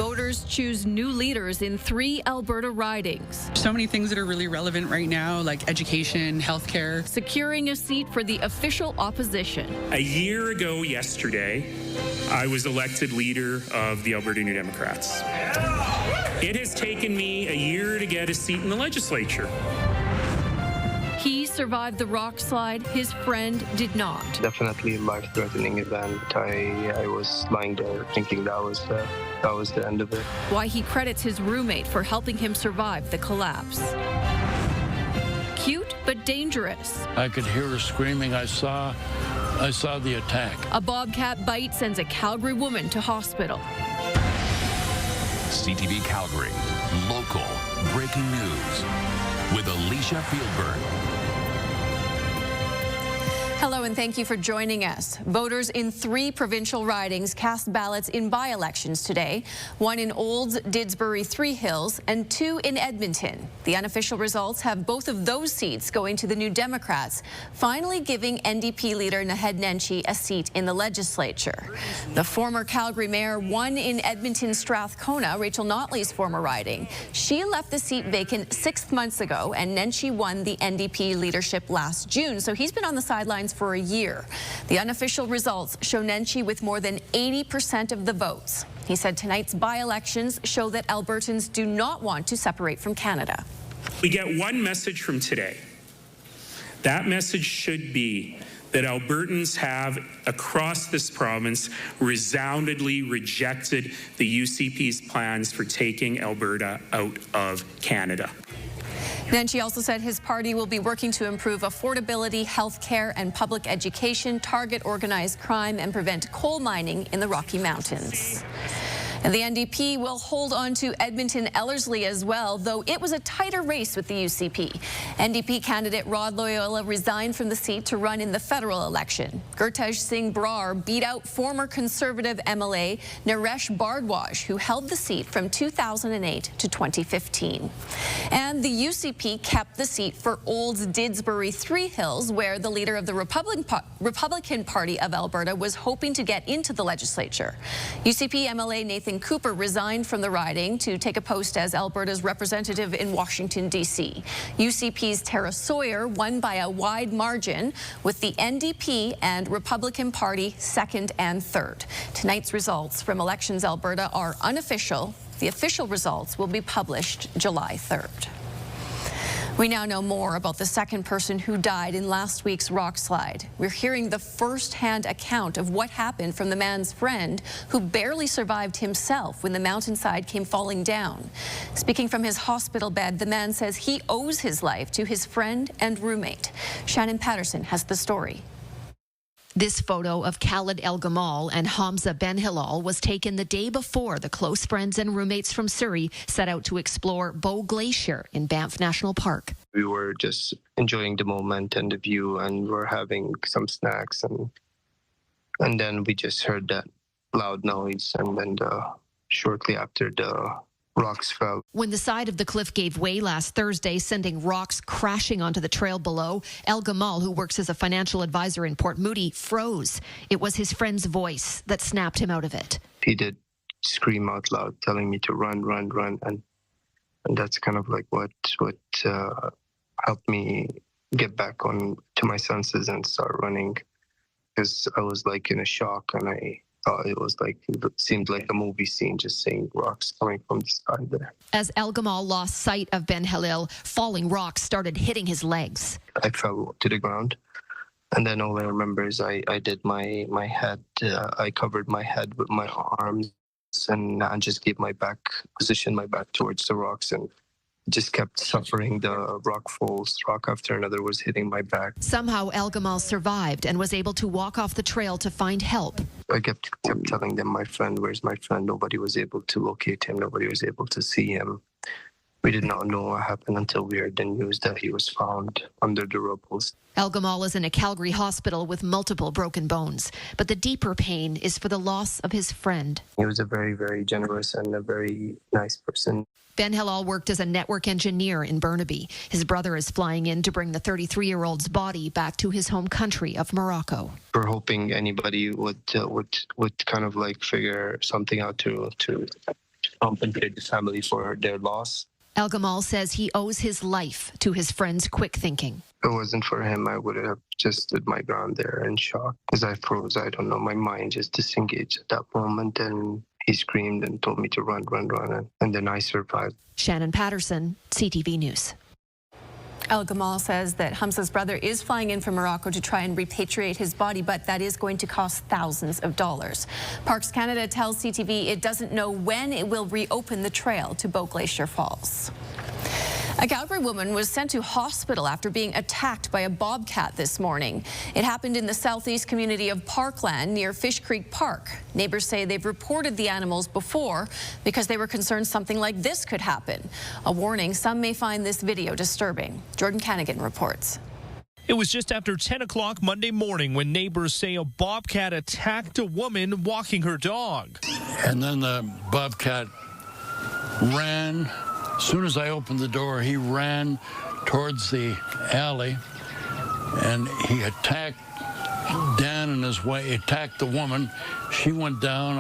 voters choose new leaders in 3 Alberta ridings. So many things that are really relevant right now, like education, healthcare. Securing a seat for the official opposition. A year ago yesterday, I was elected leader of the Alberta New Democrats. It has taken me a year to get a seat in the legislature. He survived the rock slide. His friend did not. Definitely a life-threatening event. I was lying there thinking that was the end of it. Why he credits his roommate for helping him survive the collapse. Cute but dangerous. I could hear her screaming. I saw the attack. A bobcat bite sends a Calgary woman to hospital. CTV Calgary, local breaking news with Alicia Fieldberg. Hello and thank you for joining us. Voters in 3 provincial ridings cast ballots in by-elections today, 1 in Olds, Didsbury, Three Hills, and 2 in Edmonton. The unofficial results have both of those seats going to the New Democrats, finally giving NDP leader Naheed Nenshi a seat in the legislature. The former Calgary mayor won in Edmonton Strathcona, Rachel Notley's former riding. She left the seat vacant 6 months ago, and Nenshi won the NDP leadership last June, so he's been on the sidelines for a year. The unofficial results show Nenshi with more than 80% of the votes. He said tonight's by-elections show that Albertans do not want to separate from Canada. We get one message from today. That message should be that Albertans have, across this province, resoundingly rejected the UCP's plans for taking Alberta out of Canada. Nenshi also said his party will be working to improve affordability, health care, and public education, target organized crime, and prevent coal mining in the Rocky Mountains. And the NDP will hold on to Edmonton Ellerslie as well, though it was a tighter race with the UCP. NDP candidate Rod Loyola resigned from the seat to run in the federal election. Gurtej Singh Brar beat out former Conservative MLA Naresh Bhardwaj, who held the seat from 2008 to 2015. And the UCP kept the seat for Olds, Didsbury, Three Hills, where the leader of the Republican Party of Alberta was hoping to get into the legislature. UCP MLA Nathan Cooper resigned from the riding to take a post as Alberta's representative in Washington, D.C. UCP's Tara Sawyer won by a wide margin, with the NDP and Republican Party second and third. Tonight's results from Elections Alberta are unofficial. The official results will be published July 3rd. We now know more about the second person who died in last week's rock slide. We're hearing the first-hand account of what happened from the man's friend, who barely survived himself when the mountainside came falling down. Speaking from his hospital bed, the man says he owes his life to his friend and roommate. Shannon Patterson has the story. This photo of Khaled El Gamal and Hamza Ben Hilal was taken the day before the close friends and roommates from Surrey set out to explore Bow Glacier in Banff National Park. We were just enjoying the moment and the view, and we're having some snacks, and then we just heard that loud noise, and then shortly after the rocks fell. When the side of the cliff gave way last Thursday, sending rocks crashing onto the trail below, El Gamal, who works as a financial advisor in Port Moody, froze. It was his friend's voice that snapped him out of it. He did scream out loud, telling me to run, and that's kind of like what helped me get back on to my senses and start running, because I was like in a shock, and I thought it seemed like a movie scene, just seeing rocks coming from the sky there. As El Gamal lost sight of Ben Halil, falling rocks started hitting his legs. I fell to the ground, and then all I remember is I did my head, I covered my head with my arms, and I just gave positioned my back towards the rocks, and just kept suffering the rock falls. Rock after another was hitting my back. Somehow El Gamal survived and was able to walk off the trail to find help. I kept telling them, my friend, where's my friend? Nobody was able to locate him. Nobody was able to see him. We did not know what happened until we heard the news that he was found under the rubble. El Gamal is in a Calgary hospital with multiple broken bones. But the deeper pain is for the loss of his friend. He was a very, very generous and a very nice person. Ben Hilal worked as a network engineer in Burnaby. His brother is flying in to bring the 33-year-old's body back to his home country of Morocco. We're hoping anybody would kind of like figure something out to compensate the family for their loss. El Gamal says he owes his life to his friend's quick thinking. If it wasn't for him, I would have just stood my ground there in shock. As I froze, I don't know, my mind just disengaged at that moment, and he screamed and told me to run, and then I survived. Shannon Patterson, CTV News. El Gamal says that Hamza's brother is flying in from Morocco to try and repatriate his body, but that is going to cost thousands of dollars. Parks Canada tells CTV it doesn't know when it will reopen the trail to Bow Glacier Falls. A Calgary woman was sent to hospital after being attacked by a bobcat this morning. It happened in the southeast community of Parkland near Fish Creek Park. Neighbors say they've reported the animals before because they were concerned something like this could happen. A warning, some may find this video disturbing. Jordan Canagan reports. It was just after 10 o'clock Monday morning when neighbors say a bobcat attacked a woman walking her dog. And then the bobcat ran. As soon as I opened the door, he ran towards the alley, and he attacked Dan in his way, attacked the woman. She went down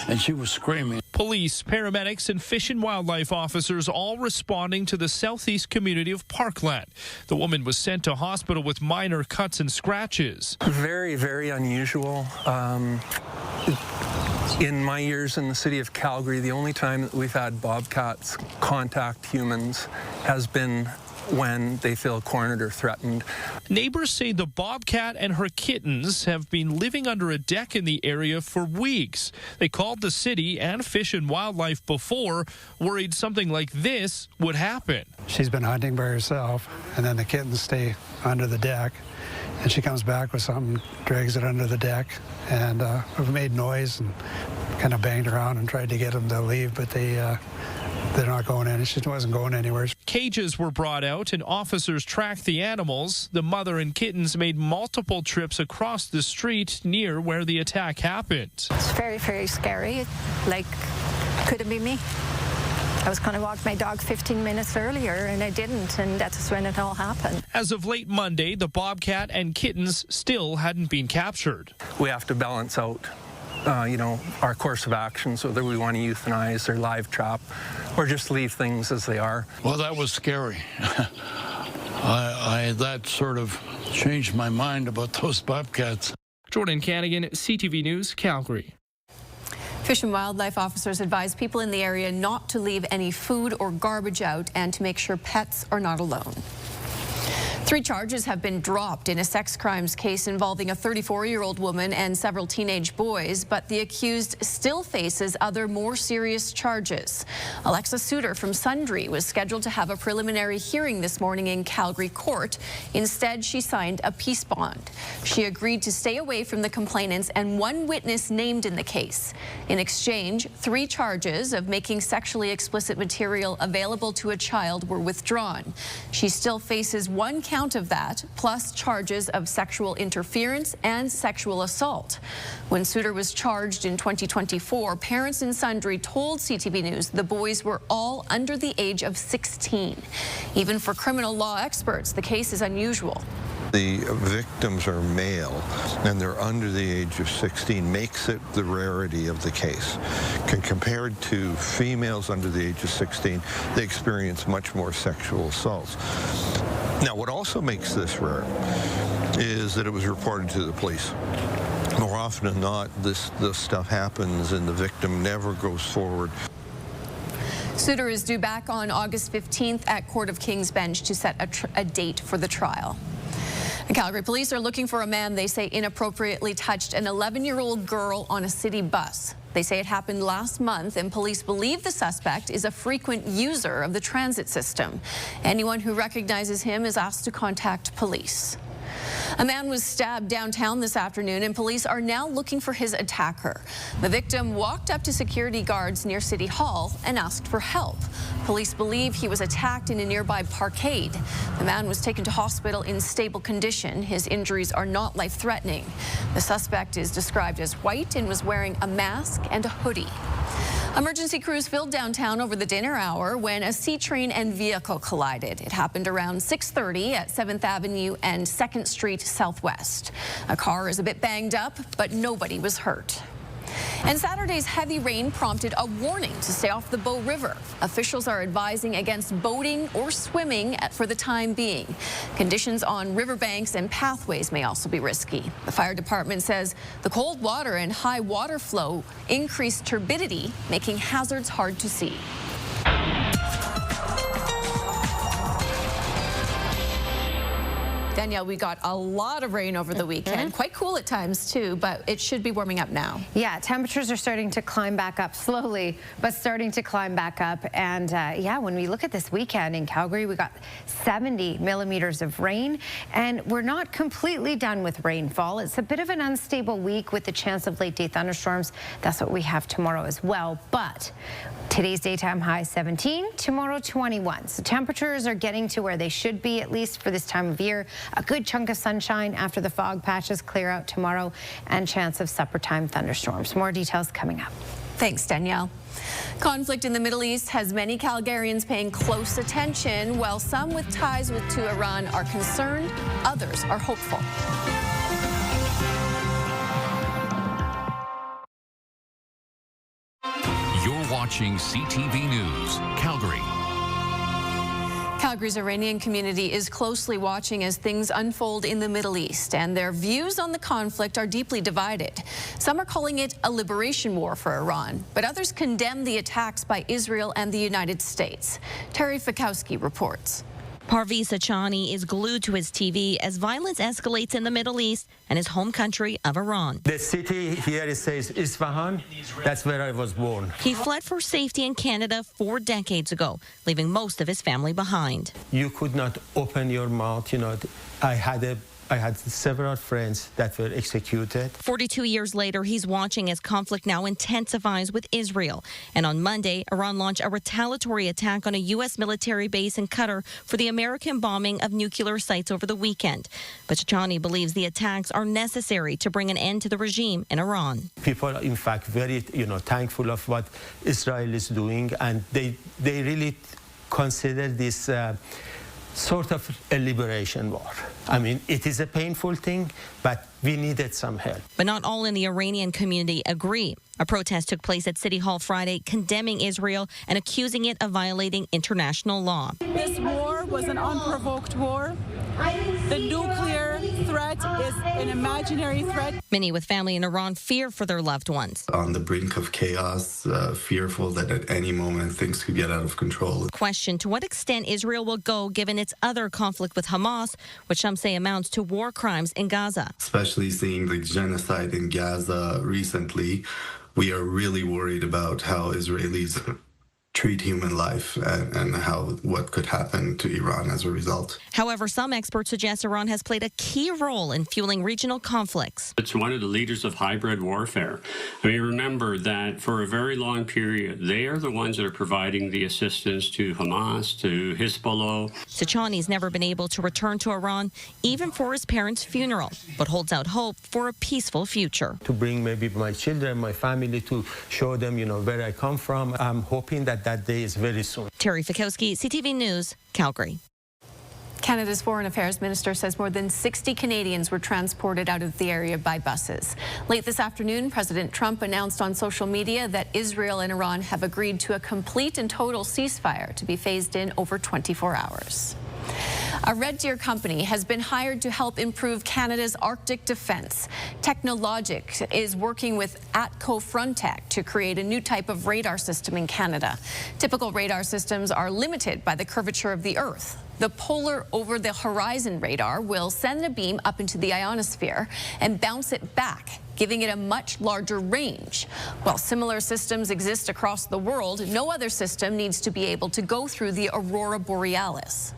and she was screaming. Police, paramedics, and fish and wildlife officers all responding to the southeast community of Parkland. The woman was sent to hospital with minor cuts and scratches. Very, very unusual. In my years in the city of Calgary, the only time that we've had bobcats contact humans has been when they feel cornered or threatened. Neighbors say the bobcat and her kittens have been living under a deck in the area for weeks. They called the city and Fish and Wildlife before, worried something like this would happen. She's been hunting by herself, and then the kittens stay under the deck, and she comes back with something, drags it under the deck, and we've made noise and kind of banged around and tried to get them to leave, but they're not going in. She wasn't going anywhere. Cages were brought out and officers tracked the animals. The mother and kittens made multiple trips across the street near where the attack happened. It's very, very scary. Like, could it be me? I was going to walk my dog 15 minutes earlier, and I didn't, and that's when it all happened. As of late Monday, the bobcat and kittens still hadn't been captured. We have to balance out, our course of actions, whether we want to euthanize or live trap or just leave things as they are. Well, that was scary. That sort of changed my mind about those bobcats. Jordan Canagan, CTV News, Calgary. Fish and wildlife officers advise people in the area not to leave any food or garbage out and to make sure pets are not alone. 3 charges have been dropped in a sex crimes case involving a 34-year-old woman and several teenage boys, but the accused still faces other more serious charges. Alexa Suter from Sundre was scheduled to have a preliminary hearing this morning in Calgary court. Instead, she signed a peace bond. She agreed to stay away from the complainants and one witness named in the case. In exchange, 3 charges of making sexually explicit material available to a child were withdrawn. She still faces 1 count of that, plus charges of sexual interference and sexual assault. When Suter was charged in 2024, parents in Sundre told CTV News the boys were all under the age of 16. Even for criminal law experts, the case is unusual. The victims are male and they're under the age of 16 makes it the rarity of the case. Compared to females under the age of 16, they experience much more sexual assaults. Now, what also makes this rare is that it was reported to the police. More often than not, this stuff happens and the victim never goes forward. Suter is due back on August 15th at Court of King's Bench to set a date for the trial. The Calgary police are looking for a man they say inappropriately touched an 11-year-old girl on a city bus. They say it happened last month, and police believe the suspect is a frequent user of the transit system. Anyone who recognizes him is asked to contact police. A man was stabbed downtown this afternoon, and police are now looking for his attacker. The victim walked up to security guards near City Hall and asked for help. Police believe he was attacked in a nearby parkade. The man was taken to hospital in stable condition. His injuries are not life-threatening. The suspect is described as white and was wearing a mask and a hoodie. Emergency crews filled downtown over the dinner hour when a C-train and vehicle collided. It happened around 6:30 at 7th Avenue and 2nd Street Southwest. A car is a bit banged up, but nobody was hurt. And Saturday's heavy rain prompted a warning to stay off the Bow River. Officials are advising against boating or swimming for the time being. Conditions on riverbanks and pathways may also be risky. The fire department says the cold water and high water flow increase turbidity, making hazards hard to see. Danielle, we got a lot of rain over the weekend. Quite cool at times, too, but it should be warming up now. Yeah, temperatures are starting to climb back up slowly, but starting to climb back up. And yeah, when we look at this weekend in Calgary, we got 70 millimeters of rain, and we're not completely done with rainfall. It's a bit of an unstable week with the chance of late-day thunderstorms. That's what we have tomorrow as well. But today's daytime high 17, tomorrow 21. So temperatures are getting to where they should be, at least for this time of year. A good chunk of sunshine after the fog patches clear out tomorrow, and chance of supper time thunderstorms. More details coming up. Thanks, Danielle. Conflict in the Middle East has many Calgarians paying close attention. While some with ties to Iran are concerned, others are hopeful. You're watching CTV News, Calgary. Calgary's Iranian community is closely watching as things unfold in the Middle East, and their views on the conflict are deeply divided. Some are calling it a liberation war for Iran, but others condemn the attacks by Israel and the United States. Terry Fikowski reports. Parviz Achani is glued to his TV as violence escalates in the Middle East and his home country of Iran. The city here it says Isfahan. That's where I was born. He fled for safety in Canada 4 decades ago, leaving most of his family behind. You could not open your mouth. You know, I had several friends that were executed. 42 years later, he's watching as conflict now intensifies with Israel. And on Monday, Iran launched a retaliatory attack on a U.S. military base in Qatar for the American bombing of nuclear sites over the weekend. But Achani believes the attacks are necessary to bring an end to the regime in Iran. People are, in fact, very, thankful of what Israel is doing, and they really consider this sort of a liberation war. I mean, it is a painful thing, but we needed some help. But not all in the Iranian community agree. A protest took place at City Hall Friday condemning Israel and accusing it of violating international law. This war was an unprovoked war. The nuclear threat is an imaginary threat. Many with family in Iran fear for their loved ones. On the brink of chaos, fearful that at any moment things could get out of control. Question to what extent Israel will go given its other conflict with Hamas, which some say amounts to war crimes in Gaza. Especially seeing the genocide in Gaza recently, we are really worried about how Israelis treat human life and what could happen to Iran as a result. However, some experts suggest Iran has played a key role in fueling regional conflicts. It's one of the leaders of hybrid warfare. I mean, remember that for a very long period, they are the ones that are providing the assistance to Hamas, to Hezbollah. Achani's never been able to return to Iran, even for his parents' funeral, but holds out hope for a peaceful future. To bring maybe my children, my family, to show them, where I come from. I'm hoping that day is very soon. Terry Fikowski, CTV News, Calgary. Canada's Foreign Affairs Minister says more than 60 Canadians were transported out of the area by buses. Late this afternoon, President Trump announced on social media that Israel and Iran have agreed to a complete and total ceasefire to be phased in over 24 hours. A Red Deer company has been hired to help improve Canada's Arctic defense. Technologic is working with ATCO Frontech to create a new type of radar system in Canada. Typical radar systems are limited by the curvature of the Earth. The Polar Over-the-Horizon radar will send a beam up into the ionosphere and bounce it back, giving it a much larger range. While similar systems exist across the world, no other system needs to be able to go through the Aurora Borealis.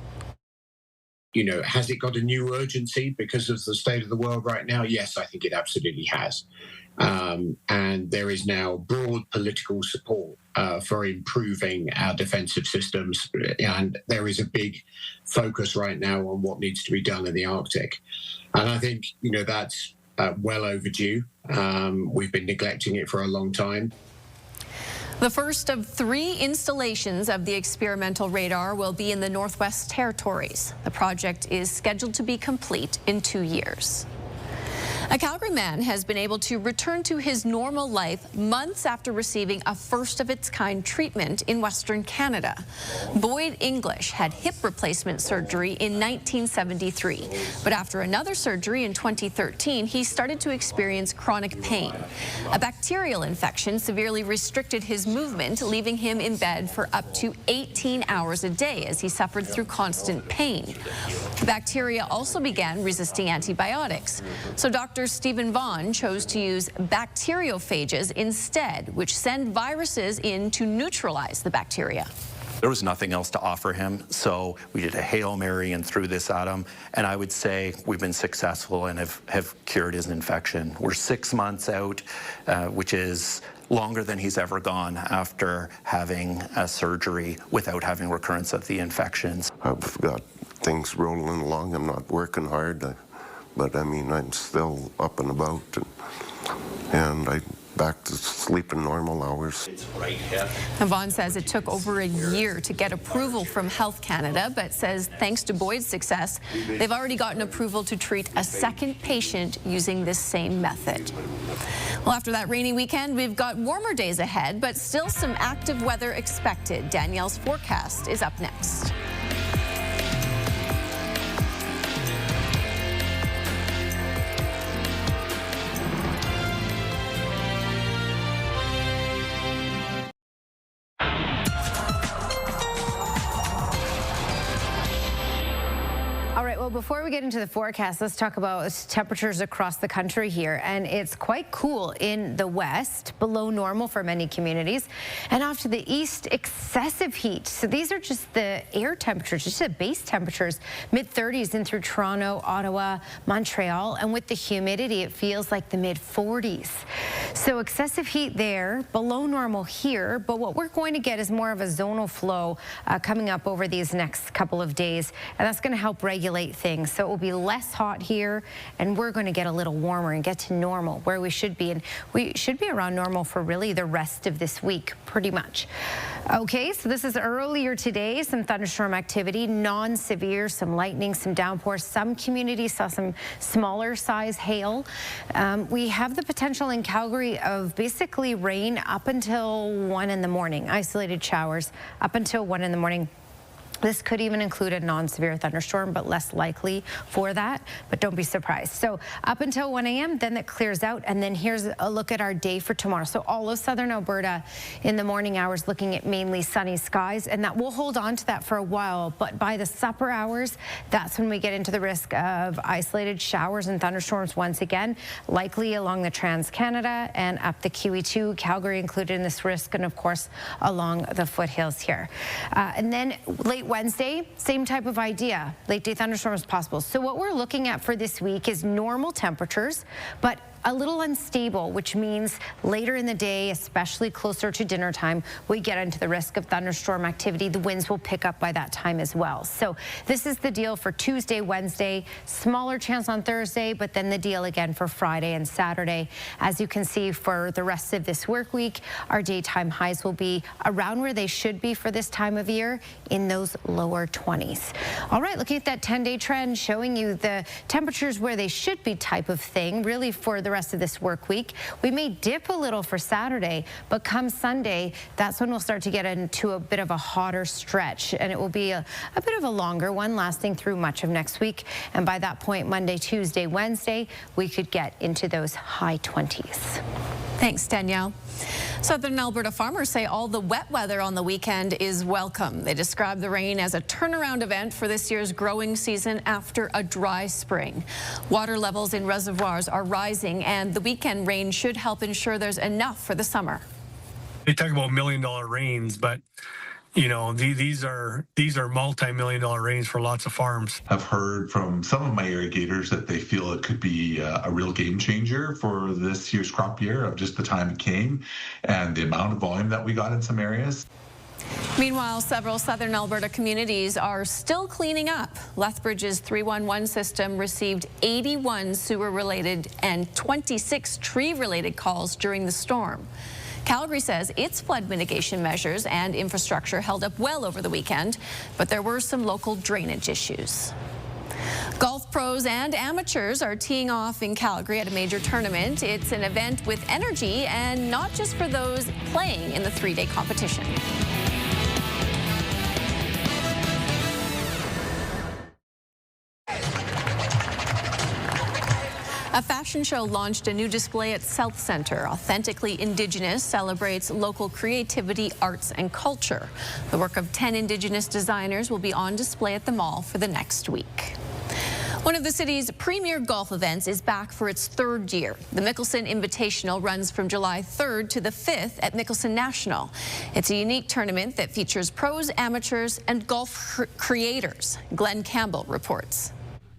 Has it got a new urgency because of the state of the world right now? Yes, I think it absolutely has. And there is now broad political support for improving our defensive systems. And there is a big focus right now on what needs to be done in the Arctic. And I think, that's well overdue. We've been neglecting it for a long time. The first of 3 installations of the experimental radar will be in the Northwest Territories. The project is scheduled to be complete in 2 years. A Calgary man has been able to return to his normal life months after receiving a first-of-its-kind treatment in Western Canada. Boyd English had hip replacement surgery in 1973, but after another surgery in 2013, he started to experience chronic pain. A bacterial infection severely restricted his movement, leaving him in bed for up to 18 hours a day as he suffered through constant pain. The bacteria also began resisting antibiotics. So Dr. Stephen Vaughn chose to use bacteriophages instead, which send viruses in to neutralize the bacteria. There was nothing else to offer him, so we did a Hail Mary and threw this at him, and I would say we've been successful and have cured his infection. We're 6 months out, which is longer than he's ever gone after having a surgery without having recurrence of the infections. I've got things rolling along. I'm not working hard, but I mean, I'm still up and about, and I'm back to sleeping normal hours. Vaughn says it took over a year to get approval from Health Canada, but says thanks to Boyd's success, they've already gotten approval to treat a second patient using this same method. Well, after that rainy weekend, we've got warmer days ahead, but still some active weather expected. Danielle's forecast is up next. Well, before we get into the forecast, let's talk about temperatures across the country here. And it's quite cool in the west, below normal for many communities. And off to the east, excessive heat. So these are just the air temperatures, just the base temperatures, mid-30s in through Toronto, Ottawa, Montreal. And with the humidity, it feels like the mid-40s. So excessive heat there, below normal here. But what we're going to get is more of a zonal flow coming up over these next couple of days. And that's going to help regulate things. So it will be less hot here, and we're going to get a little warmer and get to normal where we should be. And we should be around normal for really the rest of this week, pretty much. Okay, so this is earlier today, some thunderstorm activity, non-severe, some lightning, some downpours. Some communities saw some smaller size hail. We have the potential in Calgary of basically rain up until 1 in the morning, isolated showers up until 1 in the morning. This could even include a non-severe thunderstorm, but less likely for that. But don't be surprised. So up until 1 a.m., then it clears out. And then here's a look at our day for tomorrow. So all of southern Alberta in the morning hours looking at mainly sunny skies. And that will hold on to that for a while. But by the supper hours, that's when we get into the risk of isolated showers and thunderstorms once again, likely along the Trans-Canada and up the QE2, Calgary included in this risk, and of course along the foothills here. And then late Wednesday, same type of idea. Late day thunderstorms possible. So what we're looking at for this week is normal temperatures, but a little unstable, which means later in the day, especially closer to dinner time, we get into the risk of thunderstorm activity. The winds will pick up by that time as well. So this is the deal for Tuesday, Wednesday, smaller chance on Thursday, but then the deal again for Friday and Saturday. As you can see, for the rest of this work week, our daytime highs will be around where they should be for this time of year, in those lower 20s. All right, looking at that 10-day trend, showing you the temperatures where they should be type of thing, really for the rest of this work week. We may dip a little for Saturday, but come Sunday, that's when we'll start to get into a bit of a hotter stretch, and it will be a bit of a longer one lasting through much of next week. And by that point, Monday, Tuesday, Wednesday, we could get into those high 20s. Thanks, Danielle. Southern Alberta farmers say all the wet weather on the weekend is welcome. They describe the rain as a turnaround event for this year's growing season after a dry spring. Water levels in reservoirs are rising, and the weekend rain should help ensure there's enough for the summer. They talk about $1 million rains, but you know, these are multi-million-dollar rains for lots of farms. I've heard from some of my irrigators that they feel it could be a real game changer for this year's crop year, of just the time it came and the amount of volume that we got in some areas. Meanwhile, several southern Alberta communities are still cleaning up. Lethbridge's 311 system received 81 sewer-related and 26 tree-related calls during the storm. Calgary says its flood mitigation measures and infrastructure held up well over the weekend, but there were some local drainage issues. Golf pros and amateurs are teeing off in Calgary at a major tournament. It's an event with energy and not just for those playing in the three-day competition. A fashion show launched a new display at South Centre. Authentically Indigenous celebrates local creativity, arts, and culture. The work of 10 Indigenous designers will be on display at the mall for the next week. One of the city's premier golf events is back for its third year. The Mickelson Invitational runs from July 3rd to the 5th at Mickelson National. It's a unique tournament that features pros, amateurs, and golf creators. Glenn Campbell reports.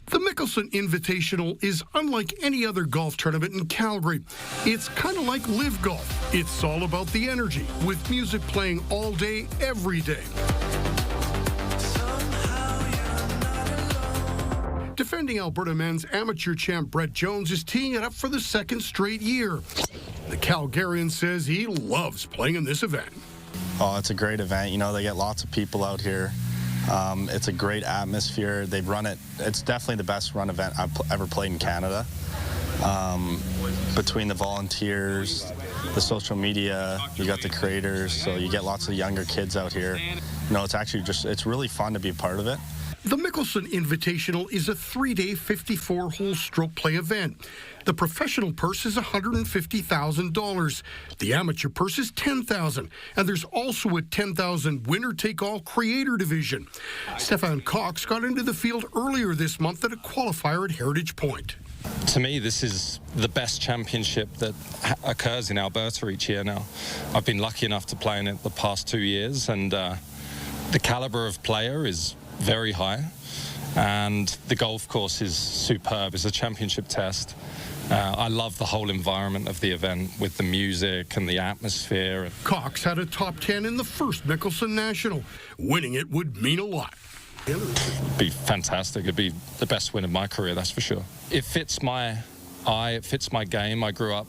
The Mickelson Invitational is unlike any other golf tournament in Calgary. It's kind of like Live Golf. It's all about the energy, with music playing all day, every day. Defending Alberta men's amateur champ Brett Jones is teeing it up for the second straight year. The Calgarian says he loves playing in this event. Oh, it's a great event. You know, they get lots of people out here. It's a great atmosphere. They've run it. It's definitely the best run event I've ever played in Canada. Between the volunteers, the social media, you got the creators, so you get lots of younger kids out here. You know, it's actually it's really fun to be a part of it. The Mickelson Invitational is a 3-day, 54-hole stroke play event. The professional purse is $150,000. The amateur purse is $10,000. And there's also a $10,000 winner-take-all creator division. Stefan Cox got into the field earlier this month at a qualifier at Heritage Point. To me, this is the best championship that occurs in Alberta each year now. I've been lucky enough to play in it the past 2 years, and the caliber of player is very high, and the golf course is superb. It's a championship test. I love the whole environment of the event with the music and the atmosphere. Cox had a top 10 in the first Mickelson National. Winning it would mean a lot. It'd be fantastic. It'd be the best win of my career, that's for sure. It fits my eye, it fits my game. I grew up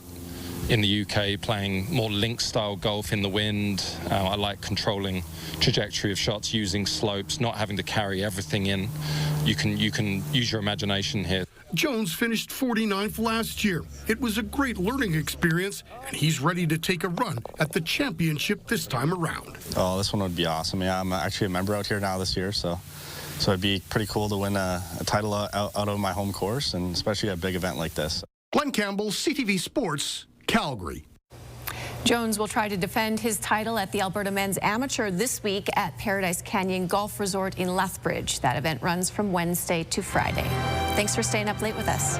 in the UK playing more link-style golf in the wind. I like controlling trajectory of shots, using slopes, not having to carry everything in. You can use your imagination here. Jones finished 49th last year. It was a great learning experience, and he's ready to take a run at the championship this time around. Oh, this one would be awesome. Yeah, I'm actually a member out here now this year, so it'd be pretty cool to win a title out of my home course, and especially a big event like this. Glenn Campbell, CTV Sports, Calgary. Jones will try to defend his title at the Alberta Men's Amateur this week at Paradise Canyon Golf Resort in Lethbridge. That event runs from Wednesday to Friday. Thanks for staying up late with us.